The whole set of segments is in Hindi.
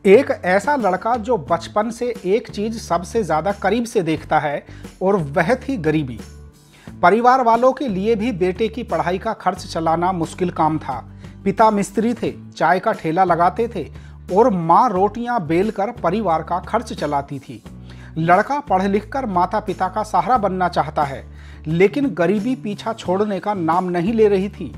एक ऐसा लड़का जो बचपन से एक चीज सबसे ज्यादा करीब से देखता है और वह थी गरीबी। परिवार वालों के लिए भी बेटे की पढ़ाई का खर्च चलाना मुश्किल काम था। पिता मिस्त्री थे, चाय का ठेला लगाते थे और माँ रोटियां बेलकर परिवार का खर्च चलाती थी। लड़का पढ़ लिख कर माता पिता का सहारा बनना चाहता है, लेकिन गरीबी पीछा छोड़ने का नाम नहीं ले रही थी।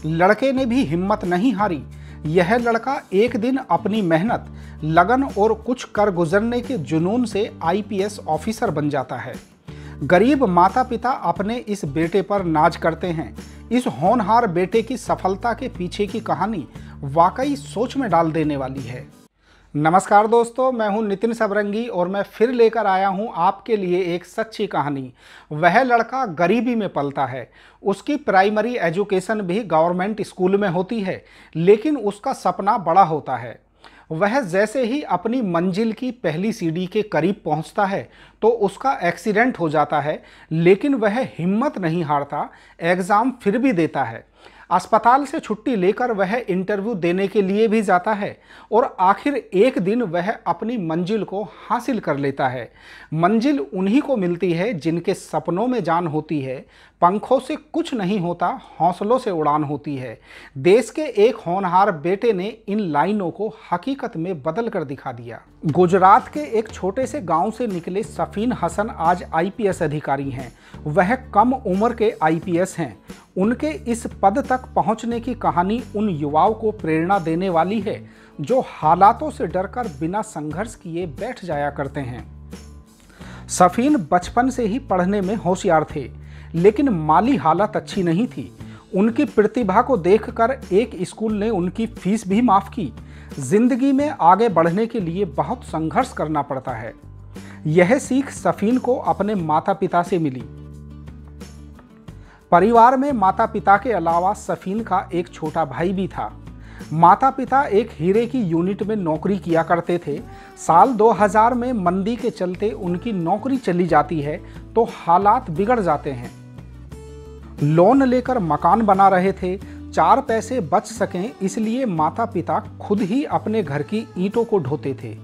लड़के ने भी हिम्मत नहीं हारी। यह लड़का एक दिन अपनी मेहनत, लगन और कुछ कर गुजरने के जुनून से आईपीएस ऑफिसर बन जाता है। गरीब माता पिता अपने इस बेटे पर नाज करते हैं। इस होनहार बेटे की सफलता के पीछे की कहानी वाकई सोच में डाल देने वाली है। नमस्कार दोस्तों, मैं हूं नितिन सबरंगी और मैं फिर लेकर आया हूं आपके लिए एक सच्ची कहानी। वह लड़का गरीबी में पलता है। उसकी प्राइमरी एजुकेशन भी गवर्नमेंट स्कूल में होती है, लेकिन उसका सपना बड़ा होता है। वह जैसे ही अपनी मंजिल की पहली सीढ़ी के करीब पहुंचता है तो उसका एक्सीडेंट हो जाता है, लेकिन वह हिम्मत नहीं हारता। एग्ज़ाम फिर भी देता है। अस्पताल से छुट्टी लेकर वह इंटरव्यू देने के लिए भी जाता है और आखिर एक दिन वह अपनी मंजिल को हासिल कर लेता है। मंजिल उन्हीं को मिलती है जिनके सपनों में जान होती है। पंखों से कुछ नहीं होता, हौसलों से उड़ान होती है। देश के एक होनहार बेटे ने इन लाइनों को हकीकत में बदल कर दिखा दिया। गुजरात के एक छोटे से गांव से निकले सफीन हसन आज आईपीएस अधिकारी हैं। वह कम उम्र के आईपीएस हैं। उनके इस पद तक पहुंचने की कहानी उन युवाओं को प्रेरणा देने वाली है जो हालातों से डरकर बिना संघर्ष किए बैठ जाया करते हैं। सफीन बचपन से ही पढ़ने में होशियार थे, लेकिन माली हालत अच्छी नहीं थी। उनकी प्रतिभा को देखकर एक स्कूल ने उनकी फीस भी माफ की। जिंदगी में आगे बढ़ने के लिए बहुत संघर्ष करना पड़ता है। यह सीख सफीन को अपने माता पिता से मिली। परिवार में माता पिता के अलावा सफीन का एक छोटा भाई भी था। माता पिता एक हीरे की यूनिट में नौकरी किया करते थे। साल 2000 में मंदी के चलते उनकी नौकरी चली जाती है तो हालात बिगड़ जाते हैं। लोन लेकर मकान बना रहे थे। 4 पैसे बच सकें इसलिए माता पिता खुद ही अपने घर की ईंटों को ढोते थे।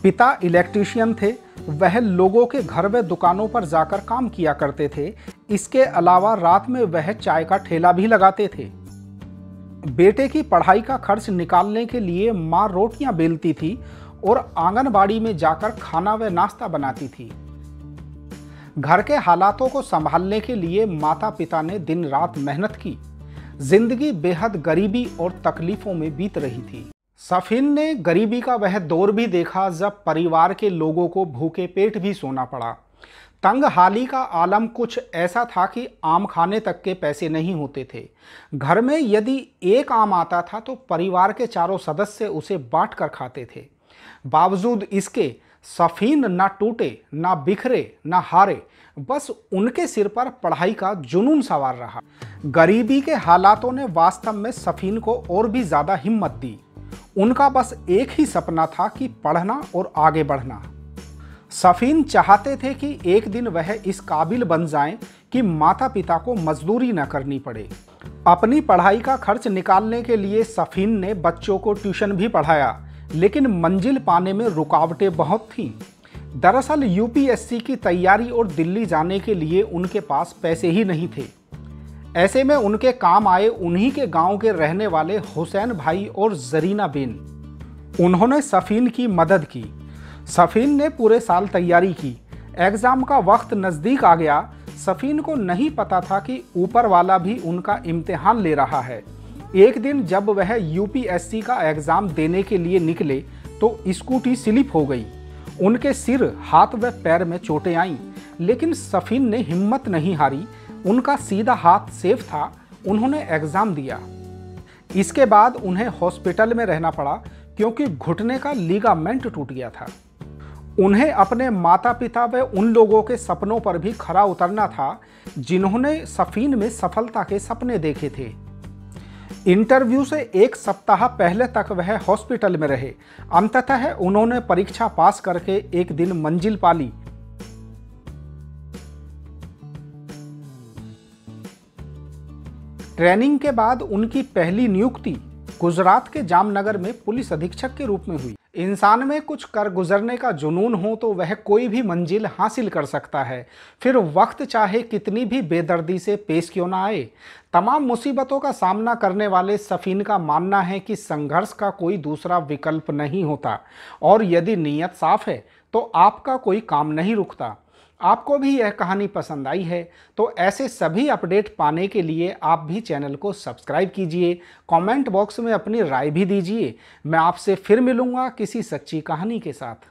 पिता इलेक्ट्रीशियन थे। वह लोगों के घर व दुकानों पर जाकर काम किया करते थे। इसके अलावा रात में वह चाय का ठेला भी लगाते थे। बेटे की पढ़ाई का खर्च निकालने के लिए माँ रोटियां बेलती थी और आंगनबाड़ी में जाकर खाना व नाश्ता बनाती थी। घर के हालातों को संभालने के लिए माता पिता ने दिन रात मेहनत की। जिंदगी बेहद गरीबी और तकलीफों में बीत रही थी। सफीन ने गरीबी का वह दौर भी देखा जब परिवार के लोगों को भूखे पेट भी सोना पड़ा। तंगहाली का आलम कुछ ऐसा था कि आम खाने तक के पैसे नहीं होते थे। घर में यदि एक आम आता था तो परिवार के चारों सदस्य उसे बांट कर खाते थे। बावजूद इसके सफीन ना टूटे, ना बिखरे, ना हारे। बस उनके सिर पर पढ़ाई का जुनून सवार रहा। गरीबी के हालातों ने वास्तव में सफीन को और भी ज्यादा हिम्मत दी। उनका बस एक ही सपना था कि पढ़ना और आगे बढ़ना। सफीन चाहते थे कि एक दिन वह इस काबिल बन जाएं कि माता पिता को मजदूरी न करनी पड़े। अपनी पढ़ाई का खर्च निकालने के लिए सफीन ने बच्चों को ट्यूशन भी पढ़ाया, लेकिन मंजिल पाने में रुकावटें बहुत थीं। दरअसल यूपीएससी की तैयारी और दिल्ली जाने के लिए उनके पास पैसे ही नहीं थे। ऐसे में उनके काम आए उन्हीं के गांव के रहने वाले हुसैन भाई और जरीना बेन। उन्होंने सफीन की मदद की। सफीन ने पूरे साल तैयारी की। एग्ज़ाम का वक्त नज़दीक आ गया। सफीन को नहीं पता था कि ऊपर वाला भी उनका इम्तिहान ले रहा है। एक दिन जब वह यूपीएससी का एग्ज़ाम देने के लिए निकले तो स्कूटी स्लिप हो गई। उनके सिर, हाथ व पैर में चोटें आईं, लेकिन सफीन ने हिम्मत नहीं हारी। उनका सीधा हाथ सेफ था। उन्होंने एग्ज़ाम दिया। इसके बाद उन्हें हॉस्पिटल में रहना पड़ा क्योंकि घुटने का लिगामेंट टूट गया था। उन्हें अपने माता पिता व उन लोगों के सपनों पर भी खरा उतरना था जिन्होंने सफीन में सफलता के सपने देखे थे। इंटरव्यू से 1 सप्ताह पहले तक वह हॉस्पिटल में रहे। अंततः उन्होंने परीक्षा पास करके एक दिन मंजिल पा ली। ट्रेनिंग के बाद उनकी पहली नियुक्ति गुजरात के जामनगर में पुलिस अधीक्षक के रूप में हुई। इंसान में कुछ कर गुजरने का जुनून हो तो वह कोई भी मंजिल हासिल कर सकता है, फिर वक्त चाहे कितनी भी बेदर्दी से पेश क्यों ना आए। तमाम मुसीबतों का सामना करने वाले सफीन का मानना है कि संघर्ष का कोई दूसरा विकल्प नहीं होता, और यदि नीयत साफ है तो आपका कोई काम नहीं रुकता। आपको भी यह कहानी पसंद आई है तो ऐसे सभी अपडेट पाने के लिए आप भी चैनल को सब्सक्राइब कीजिए, कमेंट बॉक्स में अपनी राय भी दीजिए। मैं आपसे फिर मिलूंगा किसी सच्ची कहानी के साथ।